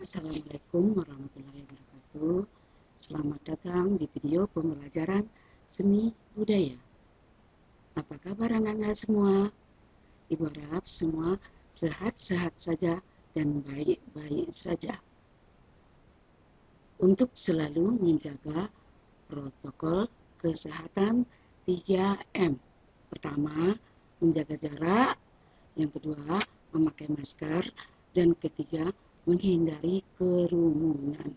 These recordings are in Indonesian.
Assalamualaikum warahmatullahi wabarakatuh. Selamat datang di video pembelajaran seni budaya. Apa kabar anak-anak semua? Ibu harap semua sehat-sehat saja dan baik-baik saja. Untuk selalu menjaga protokol kesehatan 3M. Pertama, menjaga jarak. Yang kedua, memakai masker. Dan ketiga, menghindari kerumunan.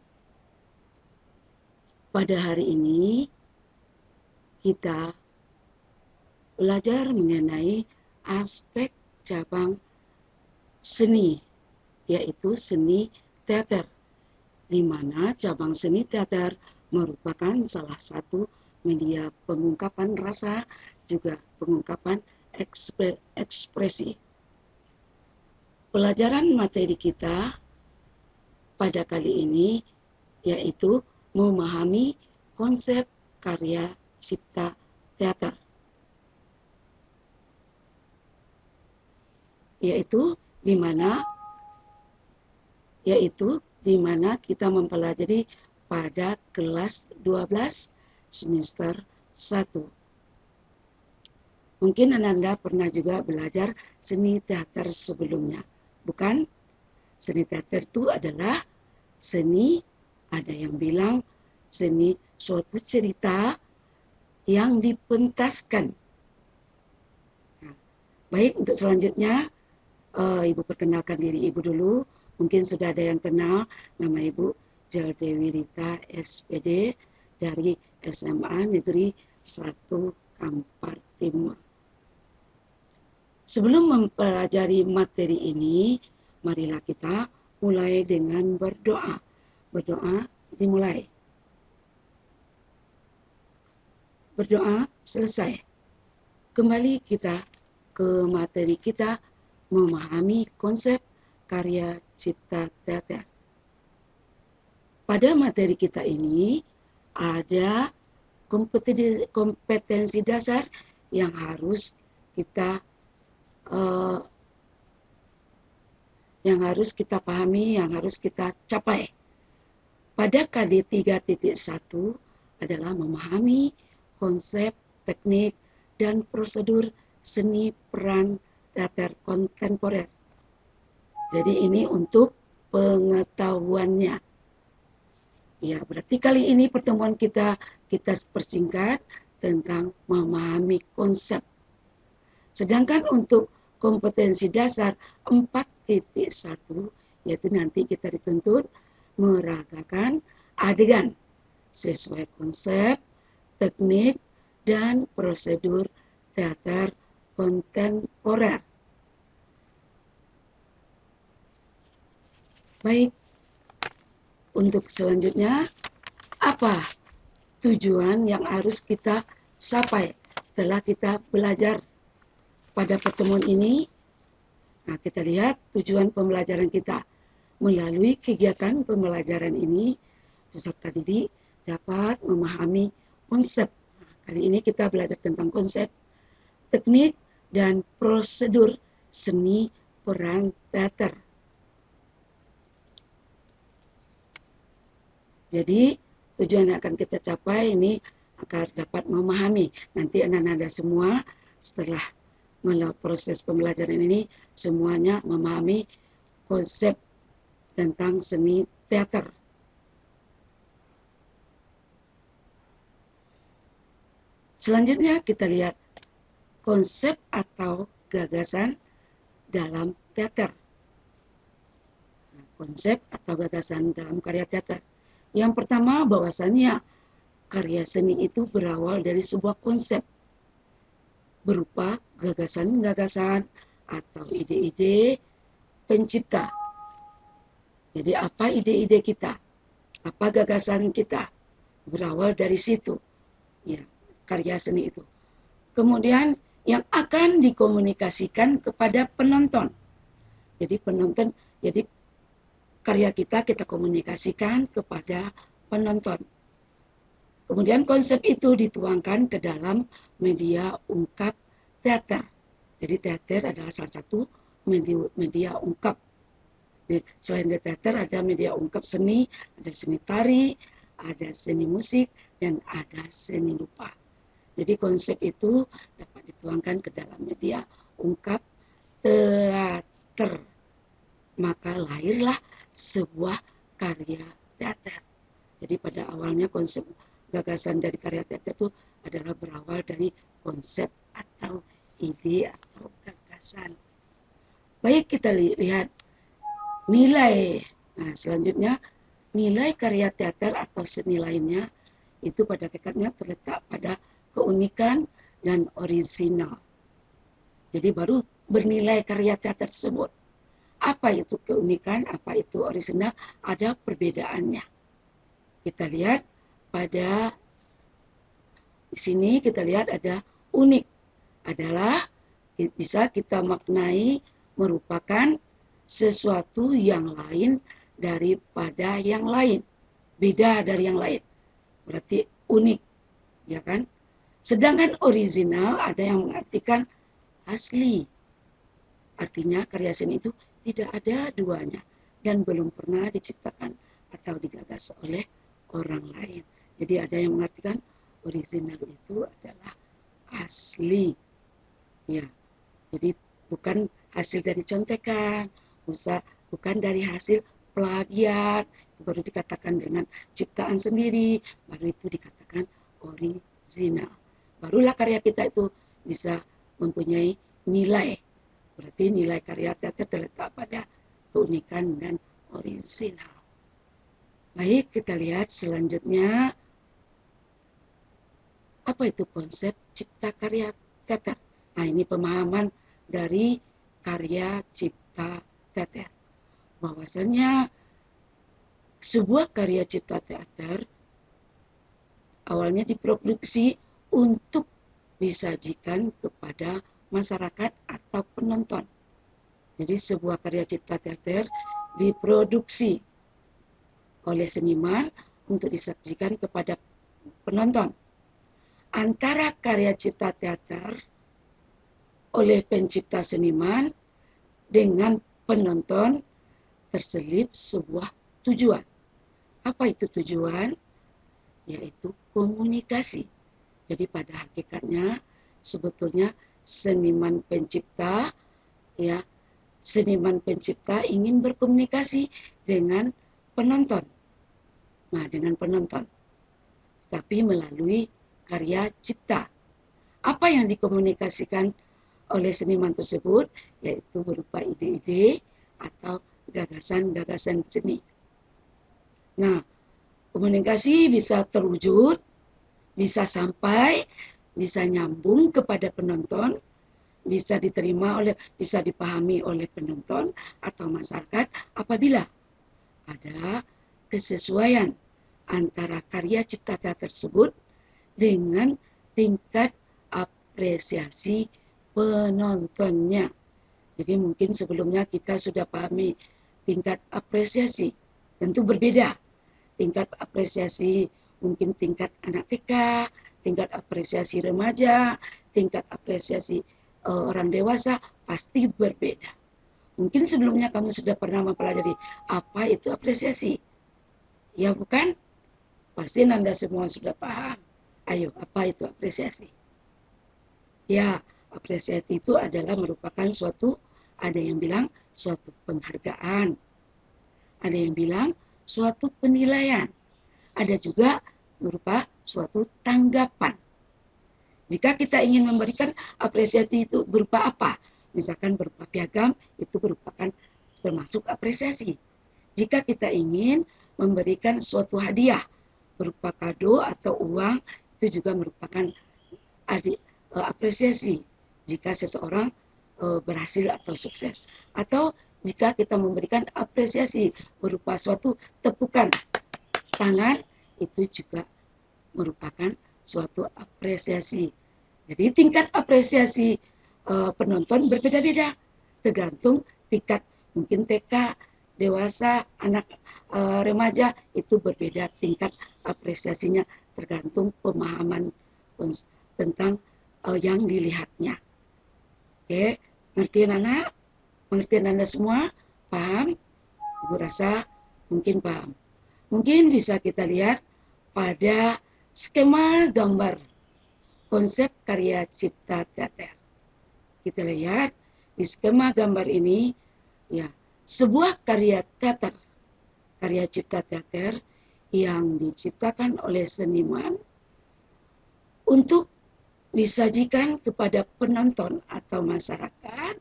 Pada hari ini, kita belajar mengenai aspek cabang seni, yaitu seni teater, di mana cabang seni teater merupakan salah satu media pengungkapan rasa, juga pengungkapan ekspresi. Pelajaran materi kita pada kali ini yaitu memahami konsep karya cipta teater, yaitu di mana kita mempelajari pada kelas 12 semester 1. Mungkin Anda pernah juga belajar seni teater sebelumnya, bukan? Seni teater itu adalah seni, ada yang bilang seni suatu cerita yang dipentaskan. Nah, baik, untuk selanjutnya Ibu perkenalkan diri Ibu dulu. Mungkin sudah ada yang kenal, nama Ibu Jeldewi Rita SPD dari SMA Negeri 1 Kampar Timur. Sebelum mempelajari materi ini, marilah kita mulai dengan berdoa. Berdoa dimulai. Berdoa selesai. Kembali kita ke materi kita, memahami konsep karya cipta teater. Pada materi kita ini ada kompetensi dasar yang harus kita pahami, yang harus kita capai. Pada KD 3.1 adalah memahami konsep, teknik, dan prosedur seni peran teater kontemporer. Jadi ini untuk pengetahuannya. Ya, berarti kali ini pertemuan kita persingkat tentang memahami konsep. Sedangkan untuk kompetensi dasar 4.1, yaitu nanti kita dituntut meragakan adegan sesuai konsep, teknik, dan prosedur teater kontemporer. Baik, untuk selanjutnya, apa tujuan yang harus kita capai setelah kita belajar pada pertemuan ini? Nah, kita lihat tujuan pembelajaran kita. Melalui kegiatan pembelajaran ini, peserta didik dapat memahami konsep. Kali ini kita belajar tentang konsep, teknik, dan prosedur seni peran teater. Jadi, tujuan yang akan kita capai ini agar dapat memahami. Nanti anak-anak semua setelah melalui proses pembelajaran ini, semuanya memahami konsep tentang seni teater. Selanjutnya kita lihat konsep atau gagasan dalam teater. Konsep atau gagasan dalam karya teater. Yang pertama, bahwasannya karya seni itu berawal dari sebuah konsep berupa gagasan-gagasan atau ide-ide pencipta. Jadi apa ide-ide kita? Apa gagasan kita? Berawal dari situ. Ya, karya seni itu. Kemudian yang akan dikomunikasikan kepada penonton. Jadi karya kita komunikasikan kepada penonton. Kemudian konsep itu dituangkan ke dalam media ungkap teater. Jadi teater adalah salah satu media ungkap. Selain di teater ada media ungkap seni, ada seni tari, ada seni musik, dan ada seni rupa. Jadi konsep itu dapat dituangkan ke dalam media ungkap teater. Maka lahirlah sebuah karya teater. Jadi pada awalnya konsep gagasan dari karya teater itu adalah berawal dari konsep atau ide atau gagasan. Baik, kita lihat nilai. Nah, selanjutnya nilai karya teater atau seni lainnya itu pada hakikatnya terletak pada keunikan dan orisinal. Jadi baru bernilai karya teater tersebut. Apa itu keunikan, apa itu orisinal, ada perbedaannya. Kita lihat pada di sini kita lihat ada unik adalah bisa kita maknai merupakan sesuatu yang lain daripada yang lain, beda dari yang lain. Berarti unik, ya kan? Sedangkan original ada yang mengartikan asli. Artinya karya seni itu tidak ada duanya dan belum pernah diciptakan atau digagas oleh orang lain. Jadi ada yang mengartikan original itu adalah asli. Ya, jadi bukan hasil dari contekan, bukan dari hasil plagiat, baru dikatakan dengan ciptaan sendiri, baru itu dikatakan original. Barulah karya kita itu bisa mempunyai nilai. Berarti nilai karya teater terletak pada keunikan dan original. Baik, kita lihat selanjutnya. Apa itu konsep cipta karya teater? Nah, ini pemahaman dari karya cipta teater. Bahwasanya sebuah karya cipta teater awalnya diproduksi untuk disajikan kepada masyarakat atau penonton. Jadi sebuah karya cipta teater diproduksi oleh seniman untuk disajikan kepada penonton. Antara karya cipta teater oleh pencipta seniman dengan penonton terselip sebuah tujuan. Apa itu tujuan? Yaitu komunikasi. Jadi pada hakikatnya sebetulnya seniman pencipta ingin berkomunikasi dengan penonton. Nah, dengan penonton. Tapi melalui karya cipta. Apa yang dikomunikasikan oleh seniman tersebut? Yaitu berupa ide-ide atau gagasan-gagasan seni. Nah, komunikasi bisa terwujud, bisa sampai, bisa nyambung kepada penonton, bisa dipahami oleh penonton atau masyarakat apabila ada kesesuaian antara karya cipta teater tersebut dengan tingkat apresiasi penontonnya. Jadi mungkin sebelumnya kita sudah pahami tingkat apresiasi, tentu berbeda. Tingkat apresiasi mungkin tingkat anak TK, tingkat apresiasi remaja, tingkat apresiasi orang dewasa pasti berbeda. Mungkin sebelumnya kamu sudah pernah mempelajari apa itu apresiasi. Ya bukan? Pasti Anda semua sudah paham. Ayo, apa itu apresiasi? Ya, apresiasi itu adalah merupakan ada yang bilang suatu penghargaan. Ada yang bilang suatu penilaian. Ada juga berupa suatu tanggapan. Jika kita ingin memberikan apresiasi itu berupa apa? Misalkan berupa piagam, itu merupakan termasuk apresiasi. Jika kita ingin memberikan suatu hadiah berupa kado atau uang, itu juga merupakan apresiasi jika seseorang berhasil atau sukses. Atau jika kita memberikan apresiasi berupa suatu tepukan tangan, itu juga merupakan suatu apresiasi. Jadi tingkat apresiasi penonton berbeda-beda, tergantung tingkat mungkin TK, dewasa, anak remaja itu berbeda tingkat apresiasinya tergantung pemahaman tentang yang dilihatnya. Oke, ngertiin anak? Mengertiin Anda semua? Paham? Ibu rasa mungkin paham. Mungkin bisa kita lihat pada skema gambar konsep karya cipta teater. Kita lihat di skema gambar ini, ya, sebuah karya teater, karya cipta teater yang diciptakan oleh seniman untuk disajikan kepada penonton atau masyarakat.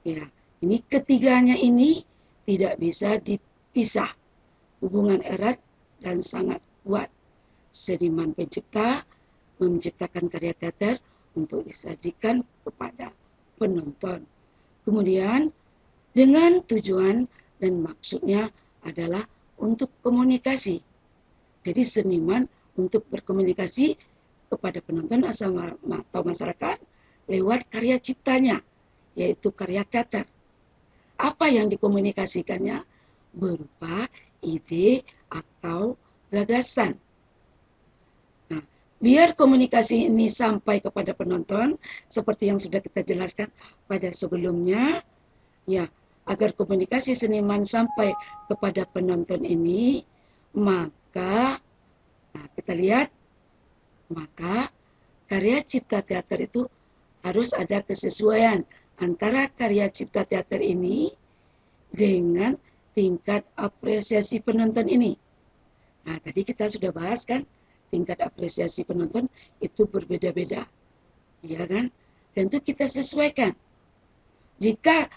Ya, ini ketiganya ini tidak bisa dipisah. Hubungan erat dan sangat kuat. Seniman pencipta menciptakan karya teater untuk disajikan kepada penonton. Kemudian dengan tujuan dan maksudnya adalah untuk komunikasi. Jadi seniman untuk berkomunikasi kepada penonton atau masyarakat lewat karya ciptanya, yaitu karya teater. Apa yang dikomunikasikannya? Berupa ide atau gagasan. Nah, biar komunikasi ini sampai kepada penonton, seperti yang sudah kita jelaskan pada sebelumnya, ya, agar komunikasi seniman sampai kepada penonton ini, maka, nah, kita lihat, maka karya cipta teater itu harus ada kesesuaian antara karya cipta teater ini dengan tingkat apresiasi penonton ini. Nah, tadi kita sudah bahas kan, tingkat apresiasi penonton itu berbeda-beda, ya kan? Tentu kita sesuaikan. Jika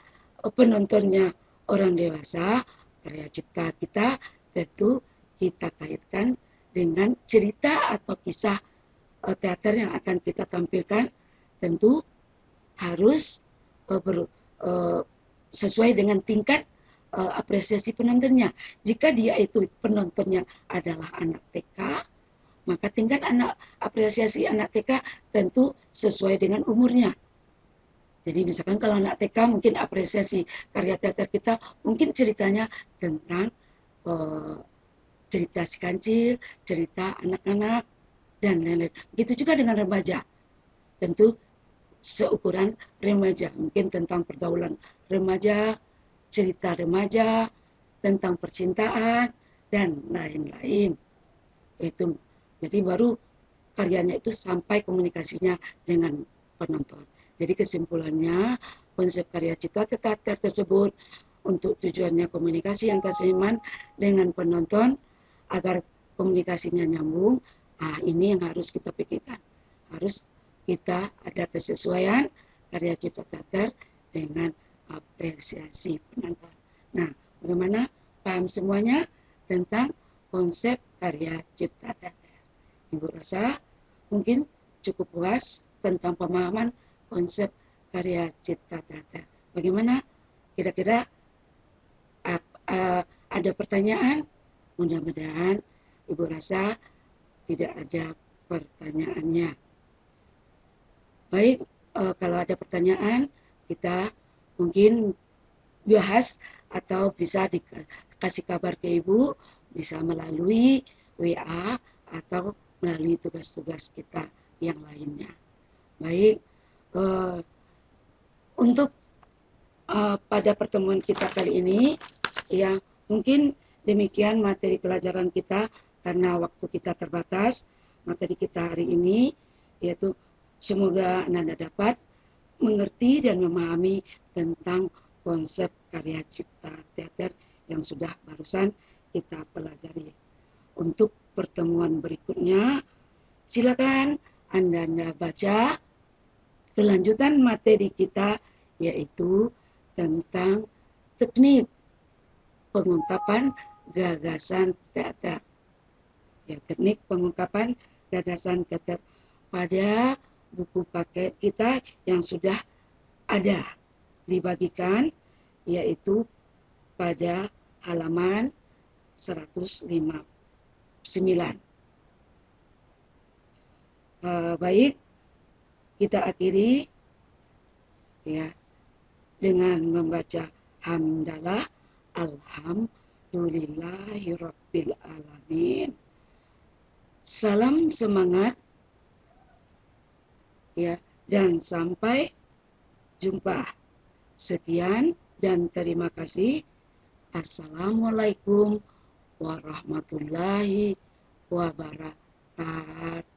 penontonnya orang dewasa, karya cipta kita tentu kita kaitkan dengan cerita atau kisah teater yang akan kita tampilkan, tentu harus sesuai dengan tingkat apresiasi penontonnya. Jika dia itu penontonnya adalah anak TK, maka tingkat apresiasi anak TK tentu sesuai dengan umurnya. Jadi misalkan kalau anak TK mungkin apresiasi karya teater kita mungkin ceritanya tentang cerita si kancil, cerita anak-anak, dan lain-lain. Begitu juga dengan remaja. Tentu seukuran remaja, mungkin tentang pergaulan remaja, cerita remaja, tentang percintaan, dan lain-lain. Itu jadi baru karyanya itu sampai komunikasinya dengan penonton. Jadi kesimpulannya, konsep karya cipta teater tersebut untuk tujuannya komunikasi antar seniman dengan penonton agar komunikasinya nyambung. Nah, ini yang harus kita pikirkan. Harus kita ada kesesuaian karya cipta teater dengan apresiasi penonton. Nah, bagaimana paham semuanya tentang konsep karya cipta teater? Ibu rasa mungkin cukup puas tentang pemahaman konsep karya cipta teater. Bagaimana? Kira-kira ada pertanyaan? Mudah-mudahan Ibu rasa tidak ada pertanyaannya. Baik, kalau ada pertanyaan kita mungkin bahas atau bisa dikasih kabar ke Ibu, bisa melalui WA atau melalui tugas-tugas kita yang lainnya. Baik, untuk pada pertemuan kita kali ini, ya mungkin demikian materi pelajaran kita karena waktu kita terbatas. Materi kita hari ini yaitu semoga Anda dapat mengerti dan memahami tentang konsep karya cipta teater yang sudah barusan kita pelajari. Untuk pertemuan berikutnya, silakan Anda baca kelanjutan materi kita, yaitu tentang teknik pengungkapan gagasan teater. Ya, teknik pengungkapan gagasan teater pada buku paket kita yang sudah ada dibagikan, yaitu pada halaman 159. Baik, kita akhiri ya dengan membaca hamdalah alhamdulillahirabbil alamin. Salam semangat ya, dan sampai jumpa. Sekian dan terima kasih. Assalamualaikum warahmatullahi wabarakatuh.